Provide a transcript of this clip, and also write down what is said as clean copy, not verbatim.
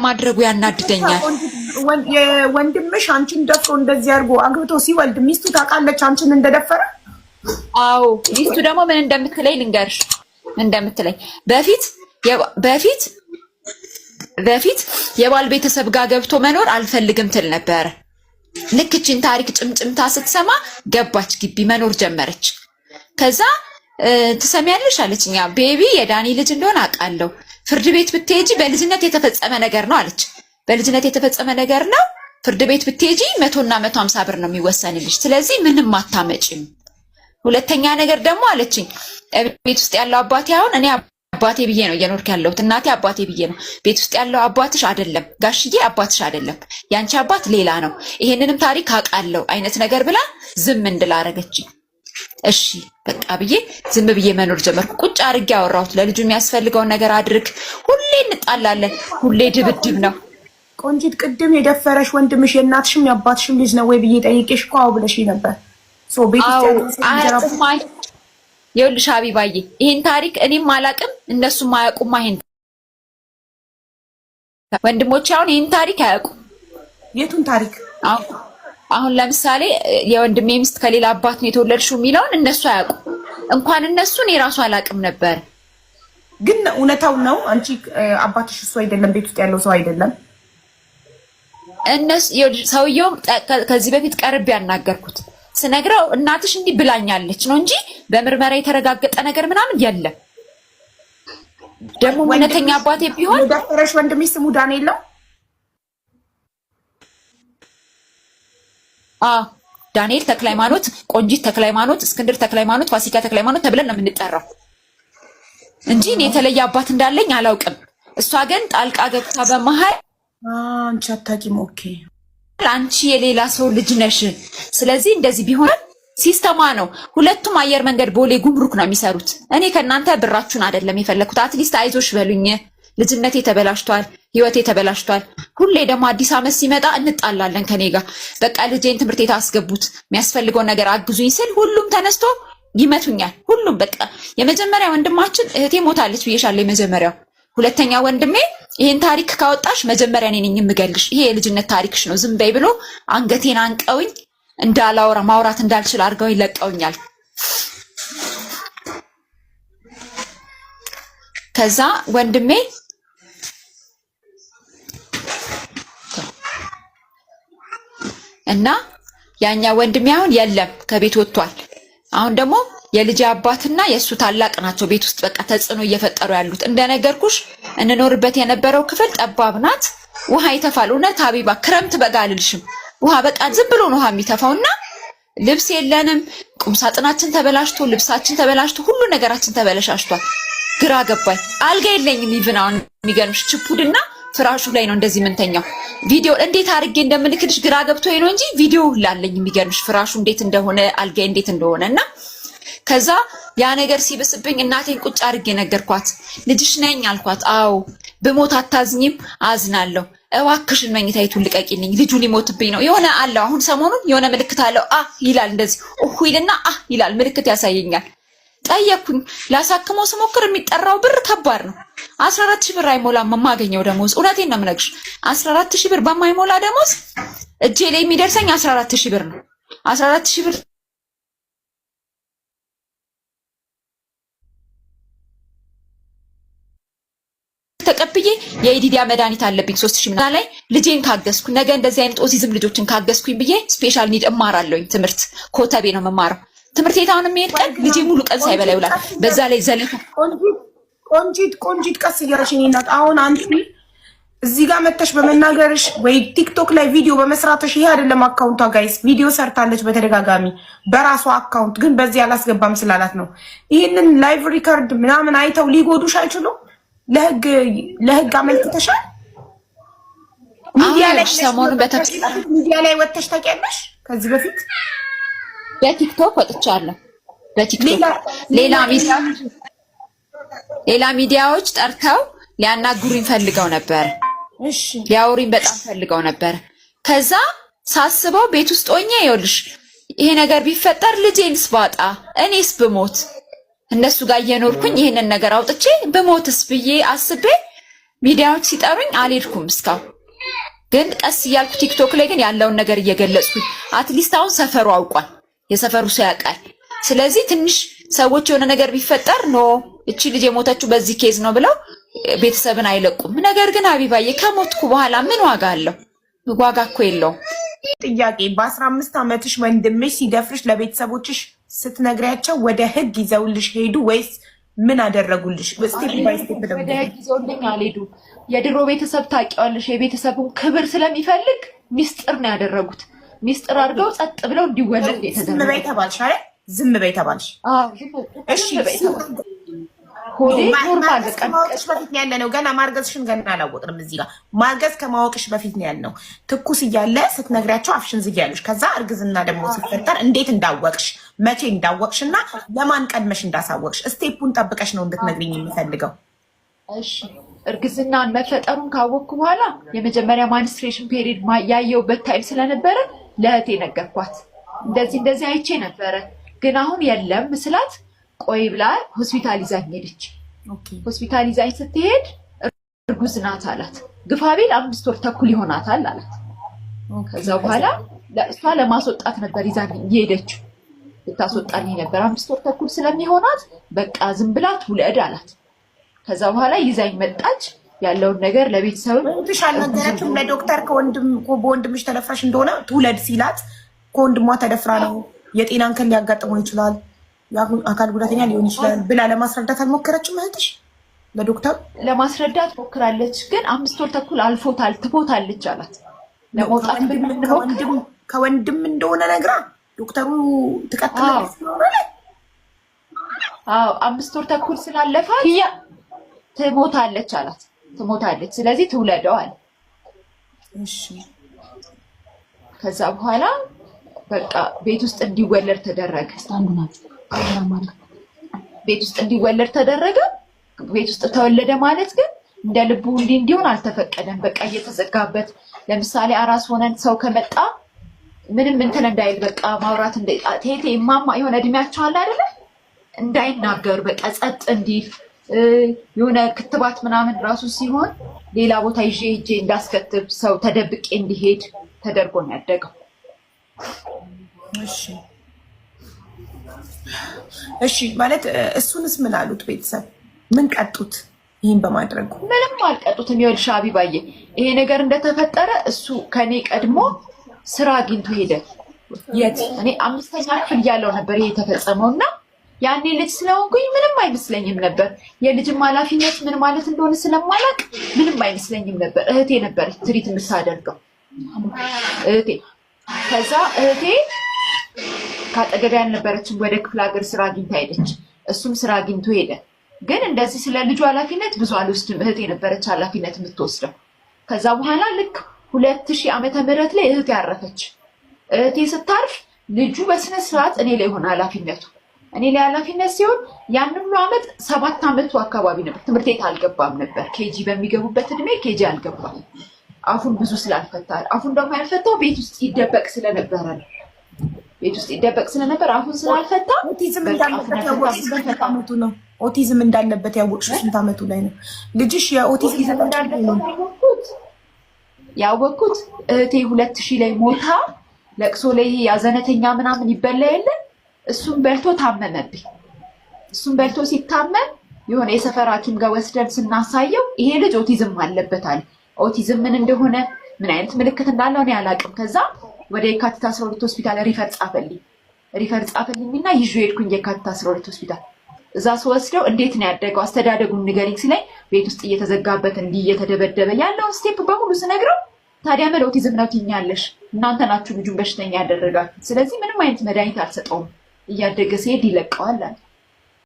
ማድረጉ ያናድደኛል። ወንድምሽ አንቺን ደፍሮ እንደዚህ አድርጎ አግብቶ ሲወልድ ሚስቱ ታውቃለች አንቺን እንደደፈረ? አዎ ሚስቱ ደግሞ ምን እንደምትለኝ ልንገርሽ፣ እንደምትለኝ በፊት የባል ቤተሰብ ጋር ገብቶ መኖር አልፈልግም ትል ነበር። ልክ እቺን ታሪክ ጭምጭምታ ስትሰማ ገባች፣ ግቢ መኖር ጀመረች። ከዛ ትሰሚያለሽ አለችኛ፣ ቤቢ የዳኒ ልጅ እንደሆነ አውቃለሁ፣ ፍርድ ቤት ብትሄጂ በልጅነት የተፈጸመ ነገር ነው አለች። በልጅነት የተፈጸመ ነገር ነው፣ ፍርድ ቤት ብትሄጂ 100 እና 150 ብር ነው የሚወሰንልሽ፣ ስለዚህ ምንም አታመጪም። ሁለተኛ ነገር ደግሞ አለችኝ፣ ቤት ውስጥ ያለው አባቴ አሁን እኔ አባቴ ብዬ ነው እየኖርክ ያለሁት፣ እናቴ አባቴ ብዬ ነው። ቤት ውስጥ ያለው አባትሽ አይደለም ጋሽዬ፣ አባትሽ አይደለም፣ ያንቺ አባት ሌላ ነው፣ ይሄንንም ታሪክ አውቃለሁ አይነት ነገር ብላ ዝም እንድል አደረገችኝ። እሺ በቃ ብዬ ዝም ብዬ መኖር ጀመርኩ። ቁጭ አድርጌ አወራሁት፣ ለልጁ የሚያስፈልገውን ነገር አድርግ። ሁሌ እንጣላለን፣ ሁሌ ድብድብ ነው። ቆንጂት ቅድም የደፈረሽ ወንድምሽ የእናትሽም የአባትሽም ልጅ ነው ወይ ብዬ ጠይቄሽ እኮ አዎ ብለሽ ነበር። ሶ ቤት ይኸውልሽ ሀቢባዬ ይሄን ታሪክ እኔም አላቅም እነሱም አያውቁም። ይሄን ወንድሞቼ አሁን ይሄን ታሪክ አያውቁም። የቱን ታሪክ? አሁን ለምሳሌ የወንድሜ ሚስት ከሌላ አባት ነው የተወለድሽው የሚለውን እነሱ አያውቁም። እንኳን እነሱ እኔ ራሱ አላቅም ነበር። ግን እውነታው ነው አንቺ አባትሽ እሱ አይደለም፣ ቤት ውስጥ ያለው ሰው አይደለም። እነሱ ሰውየው ከዚህ በፊት ቀርብ ያናገርኩት ስነግረው እናትሽ እንዲህ ብላኛለች ነው እንጂ በምርመራ የተረጋገጠ ነገር ምናምን የለም። ደግሞ እውነተኛ አባቴ ቢሆን የደፈረሽ ወንድምሽ ስሙ ዳንኤል ነው? ዳንኤል ተክለሃይማኖት፣ ቆንጂት ተክለሃይማኖት፣ እስክንድር ተክለሃይማኖት፣ ፋሲካ ተክለሃይማኖት ተብለን ነው የምንጠራው እንጂ እኔ የተለየ አባት እንዳለኝ አላውቅም። እሷ ግን ጣልቃ ገብታ በመሃል አንቺ አታውቂም። ኦኬ አንቺ የሌላ ሰው ልጅ ነሽ፣ ስለዚህ እንደዚህ ቢሆን ሲስተማ ነው። ሁለቱም አየር መንገድ ቦሌ ጉምሩክ ነው የሚሰሩት። እኔ ከእናንተ ብራችሁን አይደለም የፈለኩት። አትሊስት አይዞሽ በሉኝ። ልጅነቴ ተበላሽቷል፣ ህይወቴ ተበላሽቷል። ሁሌ ደግሞ አዲስ ዓመት ሲመጣ እንጣላለን ከኔ ጋር። በቃ ልጄን ትምህርት ቤት አስገቡት፣ የሚያስፈልገውን ነገር አግዙኝ ስል ሁሉም ተነስቶ ይመቱኛል። ሁሉም በቃ የመጀመሪያ ወንድማችን እህቴ ሞታለች ብዬሻለሁ። የመጀመሪያው ሁለተኛ ወንድሜ ይሄን ታሪክ ካወጣሽ መጀመሪያ እኔ ነኝ የምገልሽ፣ ይሄ የልጅነት ታሪክሽ ነው፣ ዝም በይ ብሎ አንገቴን አንቀውኝ እንዳላወራ ማውራት እንዳልችል አድርገው ይለቀውኛል። ከዛ ወንድሜ እና ያኛ ወንድሜ አሁን የለም ከቤት ወጥቷል። አሁን ደግሞ የልጅ አባትና የሱ ታላቅ ናቸው ቤት ውስጥ በቃ ተጽዕኖ እየፈጠሩ ያሉት። እንደነገርኩሽ እንኖርበት የነበረው ክፍል ጠባብ ናት፣ ውሃ ይተፋል። እውነት ሀቢባ ክረምት በጋ አልልሽም፣ ውሃ በቃ ዝም ብሎ ነው ውሃ የሚተፋውና ልብስ የለንም። ቁምሳጥናችን ተበላሽቶ፣ ልብሳችን ተበላሽቶ፣ ሁሉ ነገራችን ተበላሽቷል። ግራ ገባኝ። አልጋ የለኝም። ኢቭን አሁን የሚገርምሽ ችፑድና ፍራሹ ላይ ነው እንደዚህ ምንተኛው። ቪዲዮ እንዴት አድርጌ እንደምልክልሽ ግራ ገብቶኝ ነው እንጂ ቪዲዮ ላለኝ የሚገርምሽ ፍራሹ እንዴት እንደሆነ አልጋ እንዴት እንደሆነና ከዛ ያ ነገር ሲብስብኝ እናቴን ቁጭ አድርጌ ነገርኳት። ልጅሽ ነኝ አልኳት። አዎ ብሞት አታዝኝም? አዝናለሁ። እባክሽን መኝታይቱን ልቀቂልኝ፣ ልጁ ሊሞትብኝ ነው። የሆነ አለው አሁን ሰሞኑን የሆነ ምልክት አለው። ይላል እንደዚህ ይልና ይላል ምልክት ያሳየኛል። ጠየቅኩኝ። ላሳክመው ስሞክር የሚጠራው ብር ከባድ ነው። 14000 ብር አይሞላም የማገኘው ደሞዝ። እውነቴን ነው የምነግርሽ። 14000 ብር በማይሞላ ደሞዝ እጄ ላይ የሚደርሰኝ 14000 ብር ነው። 14000 ብር ተቀብዬ የኢዲዲያ መድኃኒት አለብኝ 3000 ላይ ልጄን ካገዝኩ ነገ እንደዚህ አይነት ኦቲዝም ልጆችን ካገዝኩኝ ብዬ ስፔሻል ኒድ እማራለሁኝ። ትምህርት ኮተቤ ነው የምማረው። ትምህርት ቤት አሁን የሚሄድ ቀን ልጄ ሙሉ ቀን ሳይበላ ይውላል። በዛ ላይ ዘለፋ ቆንጂት ቀስ እያልሽ እናት አሁን አንቺ እዚህ ጋር መተሽ በመናገርሽ ወይ ቲክቶክ ላይ ቪዲዮ በመስራትሽ ይሄ አይደለም አካውንቷ ጋይስ ቪዲዮ ሰርታለች በተደጋጋሚ በራሷ አካውንት ግን በዚህ አላስገባም ስላላት ነው። ይሄንን ላይቭ ሪከርድ ምናምን አይተው ሊጎዱሽ አይችሉም። ለህግ አመልክተሻል? ሚዲያ ላይ ወጥተሽ ታውቂያለሽ? ከዚህ በፊት በቲክቶክ ወጥቻለሁ። በቲክቶክ ሌላ ሚዲያዎች ጠርተው ሊያናግሩኝ ፈልገው ነበር። እሺ ሊያወሩኝ በጣም ፈልገው ነበር። ከዛ ሳስበው ቤት ውስጥ ሆኜ ይኸውልሽ ይሄ ነገር ቢፈጠር ልጄንስ ባጣ እኔስ ብሞት እነሱ ጋር እየኖርኩኝ ይሄንን ነገር አውጥቼ ብሞትስ ብዬ አስቤ ሚዲያዎች ሲጠሩኝ አልሄድኩም እስካሁን። ግን ቀስ እያልኩ ቲክቶክ ላይ ግን ያለውን ነገር እየገለጽኩኝ አትሊስት አሁን ሰፈሩ አውቋል፣ የሰፈሩ ሰው ያውቃል። ስለዚህ ትንሽ ሰዎች የሆነ ነገር ቢፈጠር ኖ እቺ ልጅ የሞተችው በዚህ ኬዝ ነው ብለው ቤተሰብን አይለቁም። ነገር ግን ሀቢባዬ ከሞትኩ በኋላ ምን ዋጋ አለው? ዋጋ እኮ የለውም። ጥያቄ በ15 ዓመትሽ ወንድምሽ ሲደፍርሽ ለቤተሰቦችሽ ስትነግሪያቸው ወደ ህግ ይዘውልሽ ሄዱ ወይስ ምን አደረጉልሽ? ስቴፕ ባይ ስቴፕ ደግሞ ወደ ህግ ይዘውልኝ አልሄዱም። የድሮ ቤተሰብ ታውቂዋለሽ፣ የቤተሰቡን ክብር ስለሚፈልግ ሚስጥር ነው ያደረጉት። ሚስጥር አድርገው ጸጥ ብለው እንዲወለድ የተደረገ። ዝም በይ ተባልሽ አይደል? ዝም በይ ተባልሽ። እሺ ሆዴ ኖርማል ከማወቅሽ በፊት ነው ያለነው። ገና ማርገዝሽን ገና አላወቅንም። እዚህ ጋር ማርገዝ ከማወቅሽ በፊት ነው ያልነው። ትኩስ እያለ ስትነግሪያቸው አፍሽን ዝጊ ያሉሽ። ከዛ እርግዝና ደግሞ ሲፈጠር እንዴት እንዳወቅሽ፣ መቼ እንዳወቅሽ እና ለማን ቀድመሽ እንዳሳወቅሽ ስቴፑን ጠብቀሽ ነው እንድትነግሪኝ የምፈልገው። እሺ እርግዝናን መፈጠሩን ካወቅኩ በኋላ የመጀመሪያ ማንስትሬሽን ፔሪድ ያየሁበት ታይም ስለነበረ ለእህቴ ነገርኳት። እንደዚህ አይቼ ነበረ ግን አሁን የለም ምስላት ቆይ ብላ ሆስፒታል ይዛኝ ሄደች። ሆስፒታል ይዛኝ ስትሄድ እርጉዝ ናት አላት። ግፋቤል 5 ወር ተኩል ይሆናታል አላት። ከዛ በኋላ እሷ ለማስወጣት ነበር ይዛኝ የሄደችው። ልታስወጣልኝ ነበር 5 ወር ተኩል ስለሚሆናት በቃ ዝም ብላ ትውለድ አላት። ከዛ በኋላ ይዛኝ መጣች። ያለውን ነገር ለቤተሰብ ትሽ አልነገረችም ለዶክተር። በወንድምሽ ተደፍራሽ እንደሆነ ትውለድ ሲላት ከወንድሟ ተደፍራ ነው የጤና እንከን ሊያጋጥመው ይችላል አካል ጉዳተኛ ሊሆን ይችላል ብላ ለማስረዳት አልሞከረችም እህትሽ? ለዶክተር ለማስረዳት ሞክራለች፣ ግን 5 ወር ተኩል አልፎታል ትሞታለች አላት። ለመውጣት ከወንድም እንደሆነ ነግራ ዶክተሩ ትቀጥላለች ነው ማለት? አዎ 5 ወር ተኩል ስላለፋት ትሞታለች አላት። ትሞታለች፣ ስለዚህ ትውለደው አለ። እሺ ከዛ በኋላ በቃ ቤት ውስጥ እንዲወለድ ተደረገ። ቤት ውስጥ እንዲወለድ ተደረገ። ቤት ውስጥ ተወለደ ማለት ግን እንደ ልቡ እንዲሆን አልተፈቀደም። በቃ እየተዘጋበት ለምሳሌ አራስ ሆነን ሰው ከመጣ ምንም እንትን እንዳይል በቃ ማውራት ቴቴ ማማ የሆነ እድሜያቸው አለ አይደለ እንዳይናገሩ በቃ ጸጥ እንዲል የሆነ ክትባት ምናምን ራሱ ሲሆን ሌላ ቦታ ይዤ ሄጄ እንዳስከትብ ሰው ተደብቄ እንዲሄድ ተደርጎ ነው ያደገው። እሺ ማለት እሱንስ ምን አሉት ቤተሰብ? ምን ቀጡት? ይህን በማድረጉ ምንም አልቀጡትም። ይኸውልሽ ሀቢባዬ ይሄ ነገር እንደተፈጠረ እሱ ከኔ ቀድሞ ስራ አግኝቶ ሄደ። የት? እኔ 5ኛ ክፍል እያለሁ ነበር ይሄ የተፈጸመው እና ያኔ ልጅ ስለሆንኩኝ ምንም አይመስለኝም ነበር። የልጅም ኃላፊነት ምን ማለት እንደሆነ ስለማላውቅ ምንም አይመስለኝም ነበር። እህቴ ነበረች ትሪት የምታደርገው እህቴ። ከዛ እህቴ ካጠገቤ ያልነበረችም ወደ ክፍለ ሀገር ስራ አግኝታ ሄደች። እሱም ስራ አግኝቶ ሄደ። ግን እንደዚህ ስለ ልጁ ኃላፊነት ብዙ አልወስድም። እህቴ ነበረች ኃላፊነት የምትወስደው። ከዛ በኋላ ልክ 2000 ዓመተ ምህረት ላይ እህቴ ያረፈች። እህቴ ስታርፍ ልጁ በስነ ስርዓት እኔ ላይ ሆነ ኃላፊነቱ። እኔ ላይ ኃላፊነት ሲሆን ያን ሁሉ ዓመት 7 ዓመቱ አካባቢ ነበር። ትምህርት ቤት አልገባም ነበር። ኬጂ በሚገቡበት እድሜ ኬጂ አልገባም። አፉን ብዙ ስላልፈታ አፉን ደግሞ ያልፈታው ቤት ውስጥ ይደበቅ ስለነበረ ነው። ቤት ውስጥ ይደበቅ ስለነበር አፉን ስላልፈታ ኦቲዝም እንዳለበት ያወቅሽው ስንት ዓመቱ ነው? ኦቲዝም እንዳለበት ያወቅሽው ስንት ዓመቱ ላይ ነው? ልጅሽ የኦቲዝም እንዳለበት ያወቅኩት እህቴ 2000 ላይ ሞታ ለቅሶ ላይ ያዘነተኛ ምናምን ይበላ የለ እሱን በልቶ ታመመብኝ። እሱን በልቶ ሲታመም የሆነ የሰፈር ሐኪም ጋር ወስደን ስናሳየው ይሄ ልጅ ኦቲዝም አለበት አለ። ኦቲዝም ምን እንደሆነ ምን አይነት ምልክት እንዳለው እኔ አላውቅም። ከዛ ወደ የካቲት 12 ሆስፒታል ሪፈር ጻፈልኝና ይዤ ሄድኩኝ የካቲት 12 ሆስፒታል። እዛ ስወስደው እንዴት ነው ያደገው አስተዳደጉን ንገሪኝ ሲለኝ ቤት ውስጥ እየተዘጋበት እንዲህ እየተደበደበ ያለውን ስቴፕ በሙሉ ስነግረው ታዲያ ምን ኦቲዝም ነው ትይኛለሽ? እናንተ ናችሁ ልጁን በሽተኛ ያደረጋችሁ። ስለዚህ ምንም አይነት መድኃኒት አልሰጠውም፣ እያደገ ሲሄድ ይለቀዋል አለ።